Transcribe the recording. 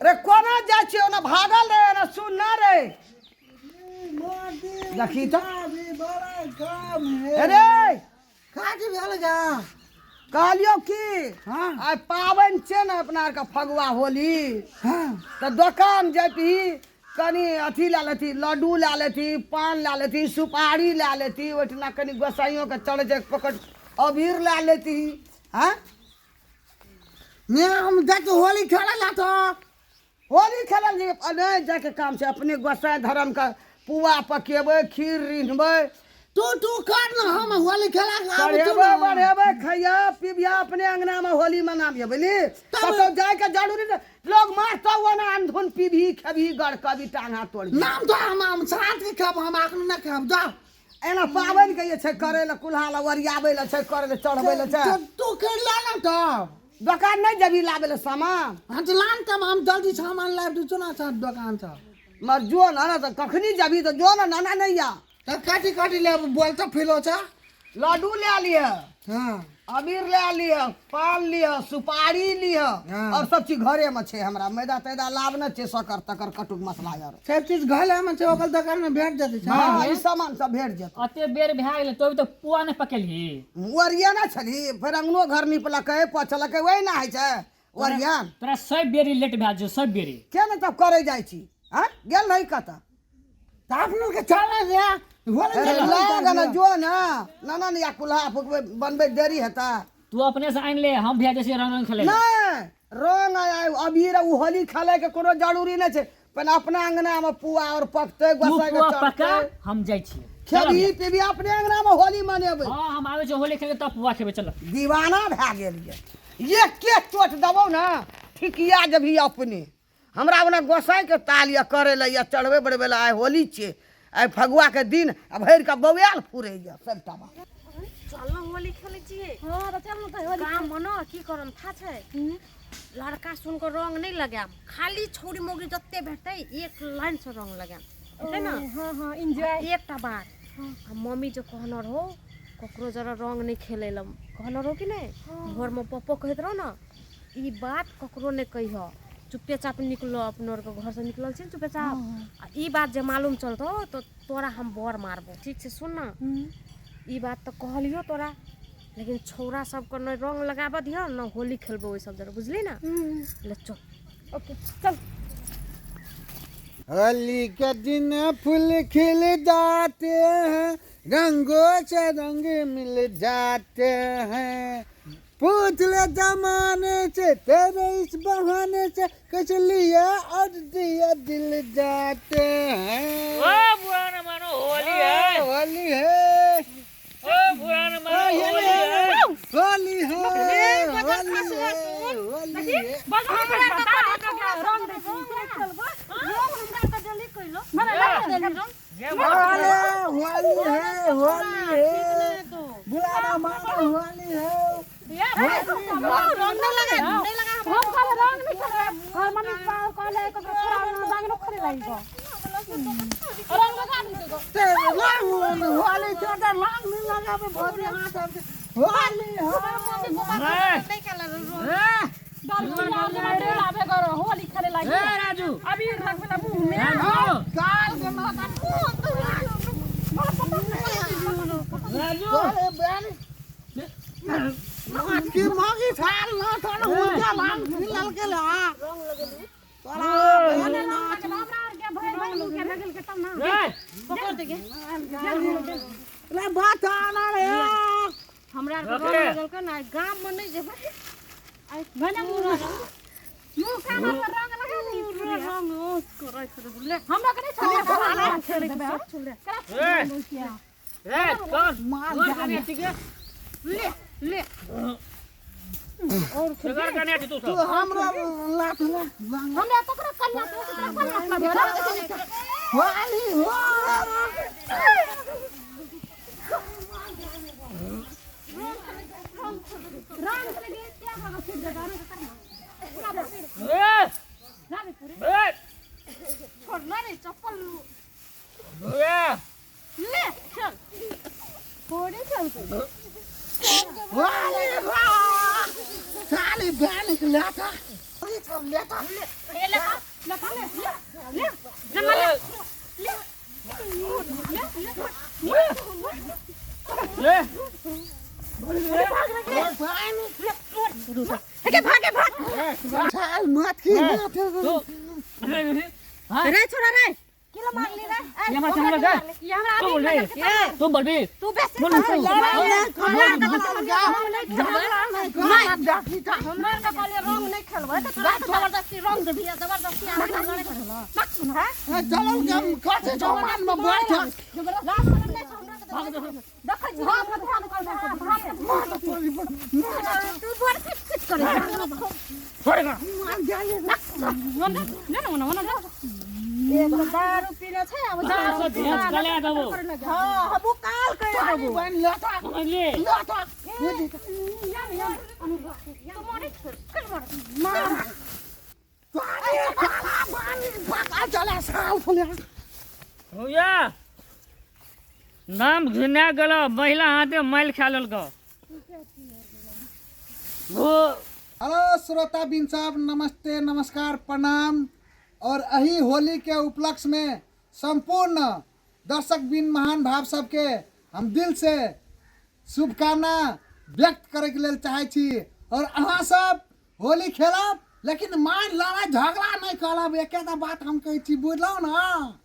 रे कोना जाइ छियो ना भागल रे ना सुन ना रे देखी तो अरे काटी भेल जा कहलियो की हाँ आइ पाबनि छै ने अपना आरके फगुआ होली हाँ तो दुकान जैती कनी अथी ला लेती लड्डू ला लेती पान ला लेती सुपारी ला लेती ओठना कनी गोसाइयों के चढ़ जाए पकड़ अबीर ला लेती हाँ मैं हम जाके होली खेले ला तो होली खेलल जी नहीं जाके काम छै अपने गोसाई धर्म का पुआ पकेबै खीर रिन्हबै तू कर ना हम होली खेला बढ़ेबै बढ़ेबै खैया पीबिया अपने अंगना में होली मनाबिया बुझली कतौ जाए के जरूरी नहीं लोग मारता हुआ ना अंधुन पीभी खेभी गड़ कभी टांग हाथ तोड़ नाम तो हम साथ के खाब हम आखन न खाब जा एना पाबनि के ये छै करे ला कुल्हा ला ओरियाबै ला छै करे ला चढ़बै ला छै तू कर ला ना तो दुकान नहीं जबी लाबे ला सामान हाँ तो लान कम हम जल्दी सामान लाब दू चुना साथ दुकान से मर जो ना तो कखनी जबी तो जो ना नाना नहीं या तो काटी ले बोलता फिलो चा लड्डू ले लिया हाँ अबीर ले लिया पान लिया सुपारी लिया हाँ। और सब चीज घरे में छे हमरा मैदा तैदा लाभ न छे सकर तकर कटुक मसला यार सब चीज घले में से ओकल दुकान में भेट जाते छ हाँ ई सामान सब भेट जेत अते बेर भए गेलै तो तो पुआ नहीं पकेलही ओरिया ना छली फिर अंगनो घर निपलकै पोछलकै वही ना है छै ओरिया तोरा सब बेरी लेट भए जो सब बेरी के न तब करे जाइ छी हां गेल नहीं कता आपनो के चले रे होली अरे लाग न जो ना नाना ने या कुल्हा फुकबे बनबे देरी हेता तू अपने से आइन ले हम भेजे से रंग रंग खेले नहीं रंग अबीर उ होली खेले के कोनो जरूरी नहीं छै पर अपना अंगना में पुआ और पकते तू गोसाई पुआ के पका चढ़ते हम जाई छी खेबी पीबी अपने अंगना में होली मनेबै हां हम आवे छ होली खेले तब पुआ खेबे चल दीवाना भए गेल ये के चोट दबो ना ठिकिया जभी अपने हमरा बना गोसाई के ताल या करे ला या चढ़बे बड़बे ला आइ होली छे आइ फगुआ के दिन आ भर का बौयाल फुरे या सबटा बात चल होली खेले छिए हां त चल न त होली काम मनो की करम था छै लड़का सुन को रंग नहीं लगाम खाली छौरी मोगी जत्ते भेटै एक लाइन से रंग लगाम है ना हां हां एंजॉय एकटा बार हम मम्मी जो कहनर हो ककरो जरा रंग नहीं खेलेलम कहनर हो कि नहीं घर में पप्पो कहत रहो ना ई बात ककरो ने कहियो चुपे चाप निकलो अपनोर के घर से निकलल छी चुपे चाप आ ई बात जे मालूम चलतो तो तोरा हम बर मारबो ठीक छै सुन ना ई बात तो कहलियो तोरा लेकिन छौरा सब को न रंग लगाबा दियो न होली खेलबो ओइ सब जरा बुझली ना ले चल ओके चल होली के दिन फूल खिल जाते हैं रंगों से रंग मिल जाते हैं पूछ ले जमाने से तेरे इस बहाने से कुछ लिया और दिया दिल जाते हैं ओ बुआ न मानो होली है होली है ओ बुआ न मानो होली है होली है होली है बजा के रंग दे चलबो लोग हमरा के जल्दी कइलो होली है बुलाना मानो होली है रंग नहीं लगा हम खाली रंग नहीं खेले घर मम्मी कहले को रंग न खरे लागिको रंग लगा दी तो ते होली छोटा लांग नहीं लगा पे भोरे हाथ होली नहीं खेला लाभे करो होली खेले लागी ए राजू अभी रख ना मुंह में काल के माता राजू अरे बहन आज की मागी थाल ना थाल उनका लांग मिलल के ला रंग लगे तोरा बहन नाच के भाई भाई के लगल के तब ना ए पकड़ दे के ले बात आना रे हमरा रंग लगल के ना गांव में नहीं जेबे आई भने मुंह कान पर रंग लगा दी पूरा रंग ओस करे ले हमरा के नहीं छोड़े छोड़े ए कौन मार करने ठीक है ले ले और जगह करने तू तू हमरा लात ले हमरा तकरा कन्या तो कन्या होली हो रंग लगे क्या होगा फिर जगह में करना ए ना भी पूरे ए छोड़ना नहीं चप्पल ए ले चल थोड़ी चल तू होली हो साली बहन के लाता चल मत की रे छोरा रे किलो मार ली रे ये हमारा सामने जा ये हमरा तू बोल रही तू बोल रही तू बेसी बोल हमर का कहले रंग नहीं खेलबै त तोरा जबरदस्ती रंग देबी जबरदस्ती आगे लड़े करलो मत सुन है चलो हम काटे जमान में बैठ देख जी हां मत हां तू बड़ किच करे छोड़ेगा एक दारू पीने छै अब दारू भेंस गले देबो हां हम काल कह देबो बन लेता समझली भैया नाम घिना गेलो महिला हाथे मैल खा लेलको वो हेलो श्रोता बिन साहब, नमस्ते नमस्कार प्रणाम। और अही होली के उपलक्ष्य में संपूर्ण दर्शक बिन महान भाव सबके हम दिल से शुभकामना व्यक्त करे के लेल चाहे छी। और अहाँ सब होली खेलब लेकिन मार लड़ाई झगड़ा नहीं करब, एकेटा बात हम कहै छी, बुझलौ ना।